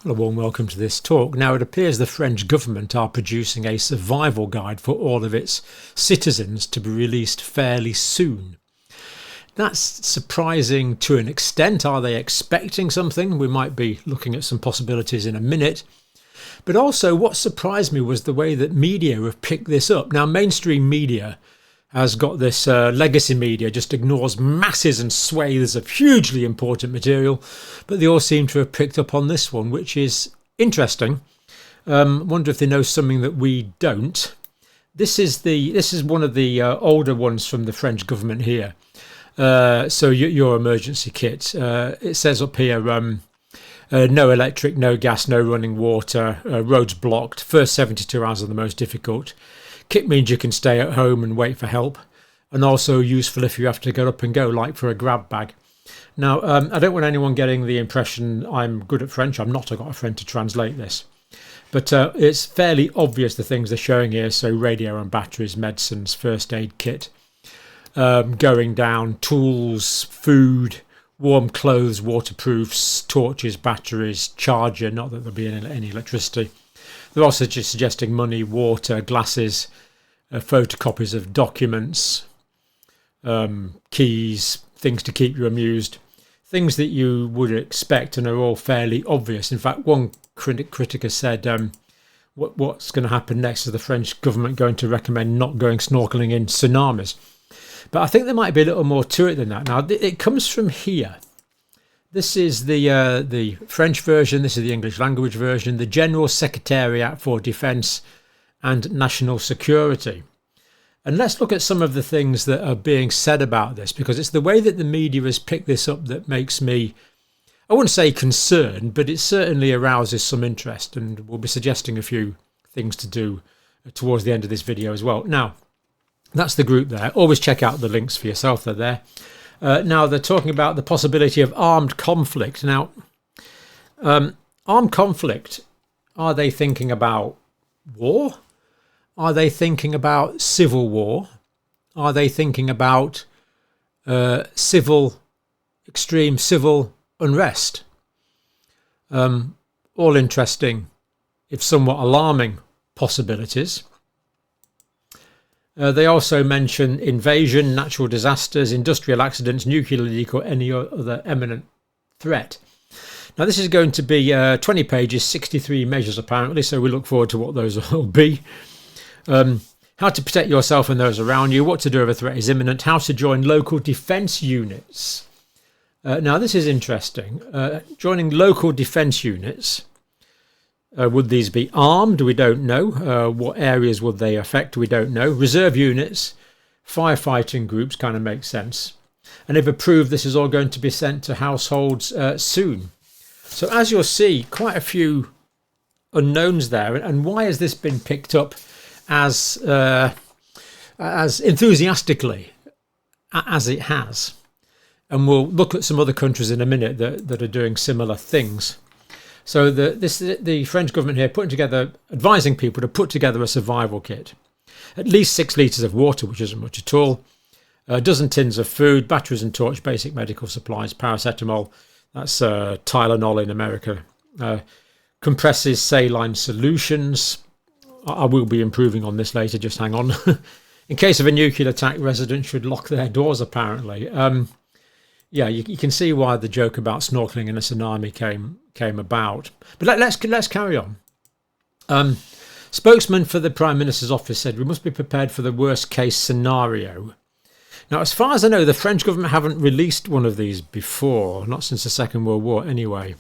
Well, a warm welcome to this talk. Now, it appears the French government are producing a survival guide for all of its citizens to be released fairly soon. That's surprising to an extent. Are they expecting something? We might be looking at some possibilities in a minute. But also, what surprised me was the way that media have picked this up. Now, mainstream media has got this legacy media, just ignores masses and swathes of hugely important material, but they all seem to have picked up on this one, which is interesting. Wonder if they know something that we don't. This is one of the older ones from the French government here. So your emergency kit. It says up here, no electric, no gas, no running water, roads blocked. First 72 hours are the most difficult. Kit means you can stay at home and wait for help, and also useful if you have to get up and go, like for a grab bag. Now, I don't want anyone getting the impression I'm good at French. I'm not. I've got a friend to translate this. But it's fairly obvious the things they're showing here. So radio and batteries, medicines, first aid kit, going down, tools, food, warm clothes, waterproofs, torches, batteries, charger, not that there'll be any electricity. They're also just suggesting money, water, glasses, photocopies of documents, keys, things to keep you amused, things that you would expect and are all fairly obvious. In fact, one critic has said, what's going to happen next? Is the French government going to recommend not going snorkeling in tsunamis? But I think there might be a little more to it than that. Now, it comes from here. This is the French version. This is the English language version. The General Secretariat for Defence and National Security. And let's look at some of the things that are being said about this, because it's the way that the media has picked this up that makes me, I wouldn't say concerned, but it certainly arouses some interest. And we'll be suggesting a few things to do towards the end of this video as well. Now, that's the group there. Always check out the links for yourself. They're there. Now, they're talking about the possibility of armed conflict. Now, armed conflict, are they thinking about war? Are they thinking about civil war? Are they thinking about extreme civil unrest? All interesting, if somewhat alarming, possibilities. They also mention invasion, natural disasters, industrial accidents, nuclear leak, or any other imminent threat. Now, this is going to be 20 pages, 63 measures apparently, so we look forward to what those will be. How to protect yourself and those around you, what to do if a threat is imminent, how to join local defence units. Now, this is interesting. Joining local defence units. Would these be armed? We don't know. What areas would they affect? We don't know. Reserve units, firefighting groups kind of make sense. And if approved, this is all going to be sent to households soon. So as you'll see, quite a few unknowns there. And why has this been picked up as enthusiastically as it has? And we'll look at some other countries in a minute that are doing similar things. So the French government here advising people to put together a survival kit. At least 6 litres of water, which isn't much at all. A dozen tins of food, batteries and torch, basic medical supplies, paracetamol. That's Tylenol in America. Compresses, saline solutions. I will be improving on this later, just hang on. In case of a nuclear attack, residents should lock their doors, apparently. Yeah, you can see why the joke about snorkeling in a tsunami came about. But let's carry on. Spokesman for the Prime Minister's office said we must be prepared for the worst case scenario. Now, as far as I know, the French government haven't released one of these before, not since the Second World War anyway.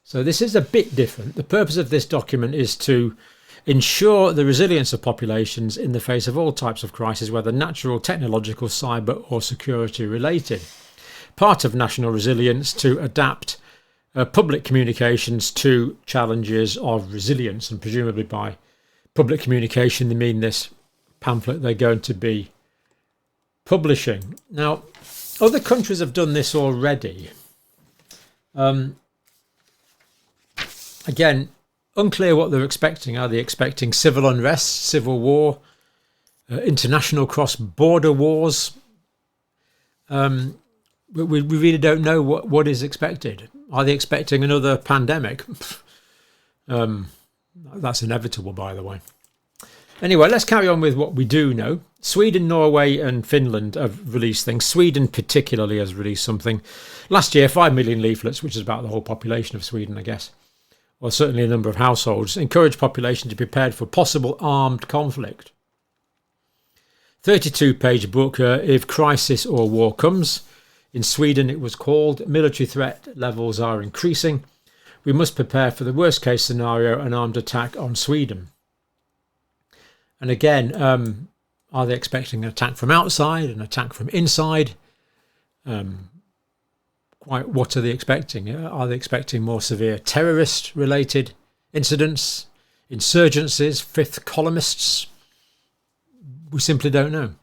So this is a bit different. The purpose of this document is to ensure the resilience of populations in the face of all types of crises, whether natural, technological, cyber or security related. Part of national resilience to adapt public communications to challenges of resilience, and presumably by public communication they mean this pamphlet they're going to be publishing. Now, other countries have done this already. Again, unclear what they're expecting. Are they expecting civil unrest, civil war, international cross-border wars? We really don't know what is expected. Are they expecting another pandemic? That's inevitable, by the way. Anyway, let's carry on with what we do know. Sweden, Norway and Finland have released things. Sweden particularly has released something. Last year, 5 million leaflets, which is about the whole population of Sweden, I guess. Or certainly a number of households. Encourage population to be prepared for possible armed conflict. 32-page book, If Crisis or War Comes. In Sweden, it was called Military Threat Levels Are Increasing. We must prepare for the worst case scenario, an armed attack on Sweden. And again, are they expecting an attack from outside, an attack from inside? What are they expecting? Are they expecting more severe terrorist-related incidents, insurgencies, fifth columnists? We simply don't know.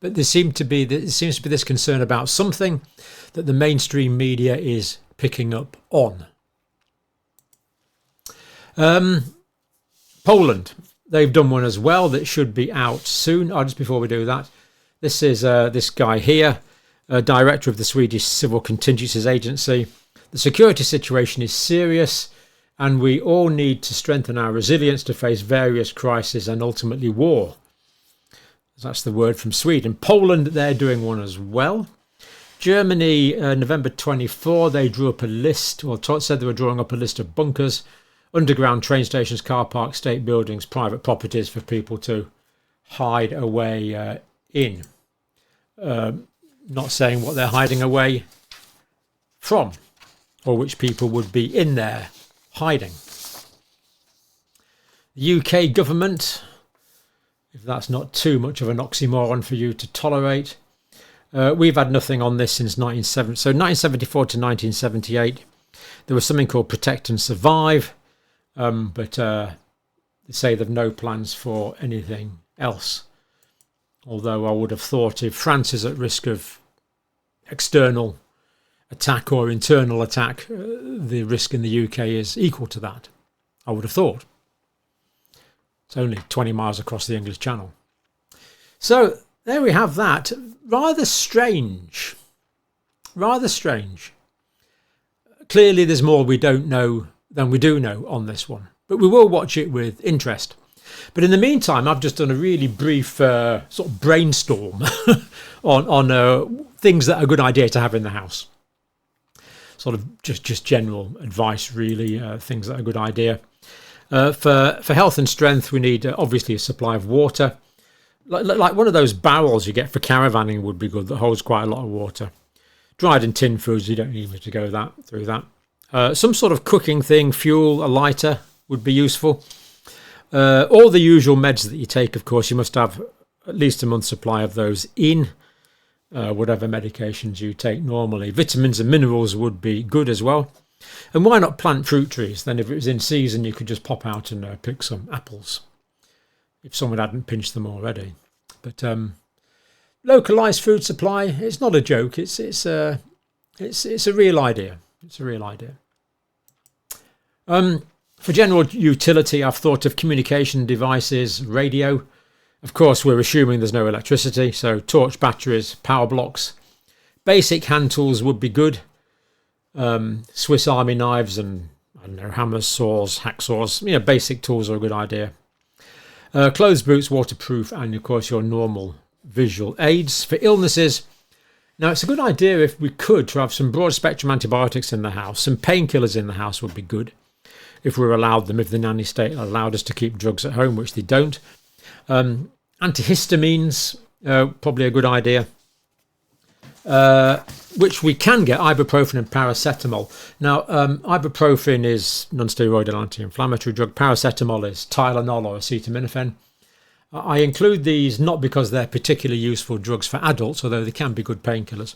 But there seems to be this concern about something that the mainstream media is picking up on. Poland. They've done one as well that should be out soon. Just before we do that, this is this guy here, director of the Swedish Civil Contingencies Agency. The security situation is serious and we all need to strengthen our resilience to face various crises and ultimately war. That's the word from Sweden. Poland, they're doing one as well. Germany, November 24, they drew up a list, or said they were drawing up a list of bunkers, underground train stations, car parks, state buildings, private properties for people to hide away in. Not saying what they're hiding away from or which people would be in there hiding. The UK government, if that's not too much of an oxymoron for you to tolerate, we've had nothing on this since 1970. So 1974 to 1978, there was something called Protect and Survive. But they say they've no plans for anything else. Although I would have thought if France is at risk of external attack or internal attack, the risk in the UK is equal to that. I would have thought. It's only 20 miles across the English Channel. So there we have that. Rather strange. Rather strange. Clearly there's more we don't know than we do know on this one, but we will watch it with interest. But in the meantime, I've just done a really brief sort of brainstorm on things that are a good idea to have in the house. Sort of just general advice, really, things that are a good idea. For health and strength, we need obviously a supply of water. Like one of those barrels you get for caravanning would be good, that holds quite a lot of water. Dried and tinned foods, you don't need to go through that. Some sort of cooking thing, fuel, a lighter would be useful. All the usual meds that you take, of course, you must have at least a month's supply of those in whatever medications you take normally. Vitamins and minerals would be good as well. And why not plant fruit trees? Then if it was in season, you could just pop out and pick some apples if someone hadn't pinched them already. But localised food supply, it's not a joke. It's a real idea. It's a real idea. For general utility, I've thought of communication devices, radio. Of course, we're assuming there's no electricity, so torch batteries, power blocks. Basic hand tools would be good. Swiss Army knives and, I don't know, hammers, saws, hacksaws. Basic tools are a good idea. Clothes, boots, waterproof, and of course your normal visual aids. For illnesses, now it's a good idea if we could to have some broad spectrum antibiotics in the house. Some painkillers in the house would be good if we're allowed them, if the nanny state allowed us to keep drugs at home, which they don't. Antihistamines, probably a good idea. Which we can get, ibuprofen and paracetamol. Now, ibuprofen is non-steroidal anti-inflammatory drug. Paracetamol is Tylenol or acetaminophen. I include these not because they're particularly useful drugs for adults, although they can be good painkillers.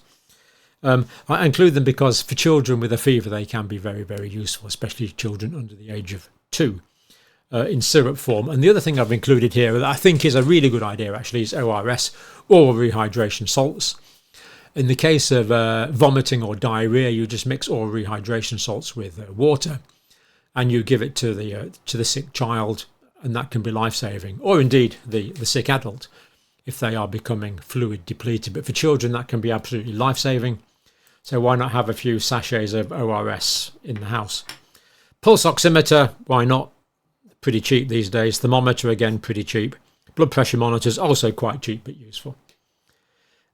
I include them because for children with a fever, they can be very, very useful, especially children under the age of 2. In syrup form. And the other thing I've included here that I think is a really good idea actually is ORS, oral rehydration salts. In the case of vomiting or diarrhea, you just mix oral rehydration salts with water and you give it to the sick child, and that can be life-saving, or indeed the sick adult if they are becoming fluid depleted. But for children, that can be absolutely life-saving. So why not have a few sachets of ORS in the house? Pulse oximeter, why not? Pretty cheap these days. Thermometer, again, pretty cheap. Blood pressure monitors, also quite cheap but useful.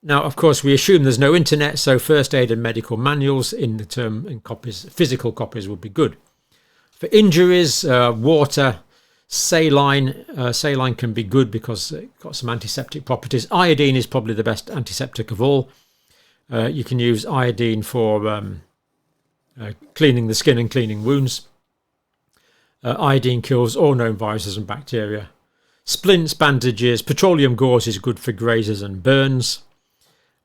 Now, of course, we assume there's no internet, so first aid and medical manuals in copies, physical copies would be good. For injuries, water, saline. Saline can be good because it's got some antiseptic properties. Iodine is probably the best antiseptic of all. You can use iodine for cleaning the skin and cleaning wounds. Iodine kills all known viruses and bacteria. Splints, bandages, petroleum gauze is good for grazes and burns.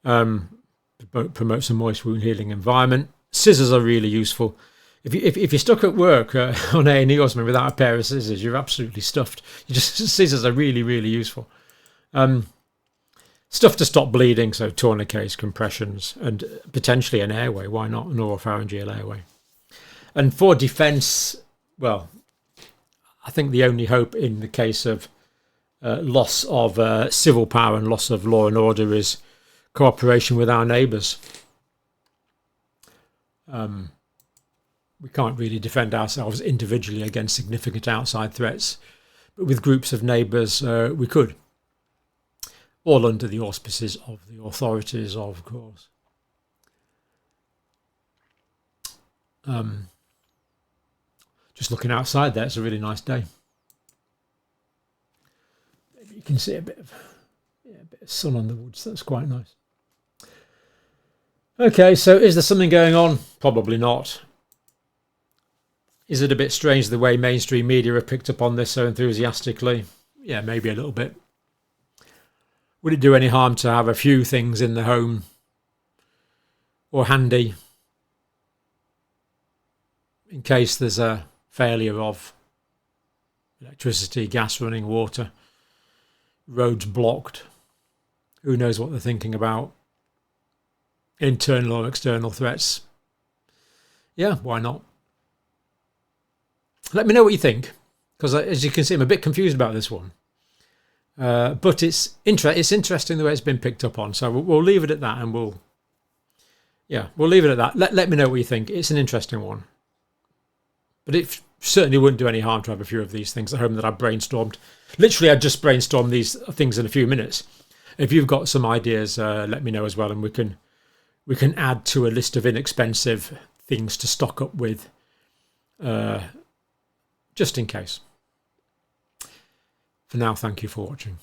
Promotes a moist wound healing environment. Scissors are really useful. If you're stuck at work on A&E or something without a pair of scissors, you're absolutely stuffed. Scissors are really, really useful. Stuff to stop bleeding, so tourniquets, compressions, and potentially an airway. Why not an oropharyngeal airway? And for defence, well, I think the only hope in the case of loss of civil power and loss of law and order is cooperation with our neighbours. We can't really defend ourselves individually against significant outside threats, but with groups of neighbours we could, all under the auspices of the authorities, of course. Just looking outside there, it's a really nice day. Maybe you can see a bit of sun on the woods. That's quite nice. Okay, so is there something going on? Probably not. Is it a bit strange the way mainstream media have picked up on this so enthusiastically? Yeah, maybe a little bit. Would it do any harm to have a few things in the home or handy in case there's a failure of electricity, gas running, water, roads blocked? Who knows what they're thinking about? Internal or external threats. Yeah, why not? Let me know what you think, because as you can see, I'm a bit confused about this one. But it's interesting the way it's been picked up on. So we'll leave it at that, and we'll leave it at that. Let me know what you think. It's an interesting one. But it certainly wouldn't do any harm to have a few of these things at home that I've brainstormed. Literally, I just brainstormed these things in a few minutes. If you've got some ideas, let me know as well, and we can add to a list of inexpensive things to stock up with, just in case. For now, thank you for watching.